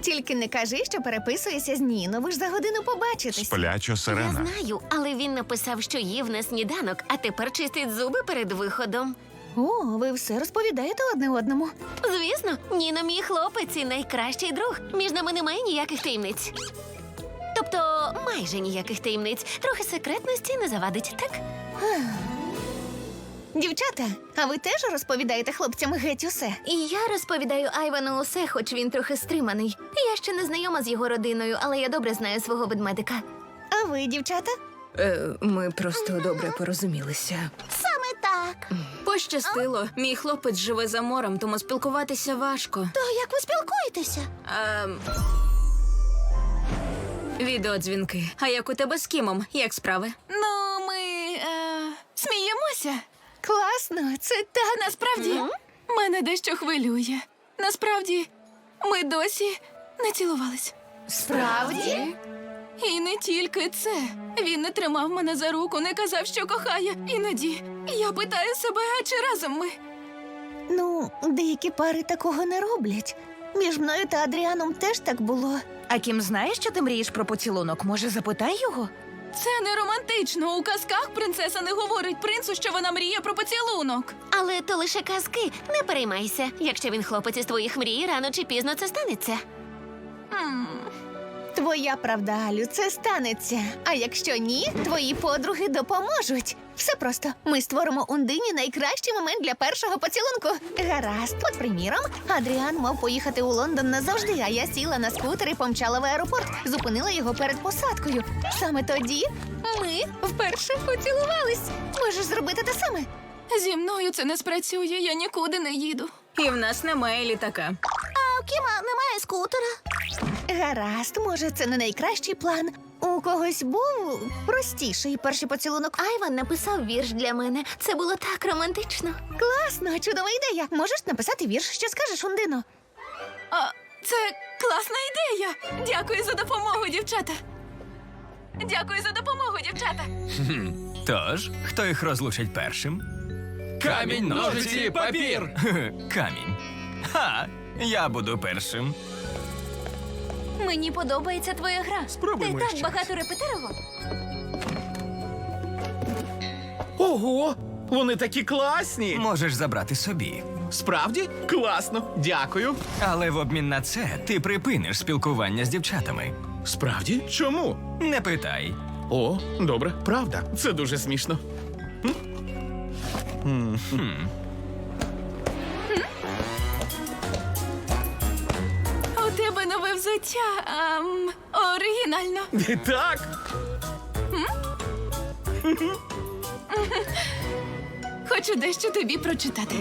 Тільки не кажи, що переписуєшся з Ніно, ви ж за годину побачитесь. Спляча Я сирена. знаю, але він написав, що їв на сніданок, а тепер чистить зуби перед виходом. О, ви все розповідаєте одне одному. Звісно, Ніно мій хлопець і найкращий друг. Між нами немає ніяких таємниць. Тобто, майже ніяких таємниць. Трохи секретності не завадить, так? Дівчата, а ви теж розповідаєте хлопцям геть усе? І я розповідаю Айвану усе, хоч він трохи стриманий. Я ще не знайома з його родиною, але я добре знаю свого ведмедика. А ви, дівчата? Ми просто добре порозумілися. Саме так. Пощастило. Мій хлопець живе за морем, тому спілкуватися важко. То як ви спілкуєтеся? Відеодзвінки. А як у тебе з Кімом? Як справи? Ну, ми сміємося. Класно, це так. Насправді, мене дещо хвилює. Насправді, ми досі не цілувались. Справді? І не тільки це. Він не тримав мене за руку, не казав, що кохає. Іноді я питаю себе, а чи разом ми? Ну, деякі пари такого не роблять. Між мною та Адріаном теж так було. А Кім знає, що ти мрієш про поцілунок? Може, запитай його? Це не романтично. У казках принцеса не говорить принцу, що вона мріє про поцілунок. Але то лише казки. Не переймайся. Якщо він хлопець із твоїх мрій, рано чи пізно це станеться. Твоя правда, Алю, це станеться. А якщо ні, твої подруги допоможуть. Все просто. Ми створимо Ундині найкращий момент для першого поцілунку. Гаразд. От, приміром, Адріан мав поїхати у Лондон назавжди, а я сіла на скутер і помчала в аеропорт. Зупинила його перед посадкою. Саме тоді ми вперше поцілувались. Можеш зробити те саме? Зі мною це не спрацює, я нікуди не їду. І в нас немає літака. А у Кіма немає скутера. Гаразд, може, це не найкращий план. У когось був простіший перший поцілунок. Айван написав вірш для мене. Це було так романтично. Класно, чудова ідея. Можеш написати вірш, що скажеш, Ундино? А це класна ідея. Дякую за допомогу, дівчата. Дякую за допомогу, дівчата. Тож, хто їх розлучить першим? Камінь, ножиці, папір! Камінь. Ха! Я буду першим. Мені подобається твоя гра. Спробуймо Ти так ще багато репетирував. Ого! Вони такі класні! Можеш забрати собі. Справді? Класно! Дякую! Але в обмін на це ти припиниш спілкування з дівчатами. Справді? Чому? Не питай. О, добре, правда. Це дуже смішно. У тебе нове взуття. Оригінально. Так. Хочу дещо тобі прочитати.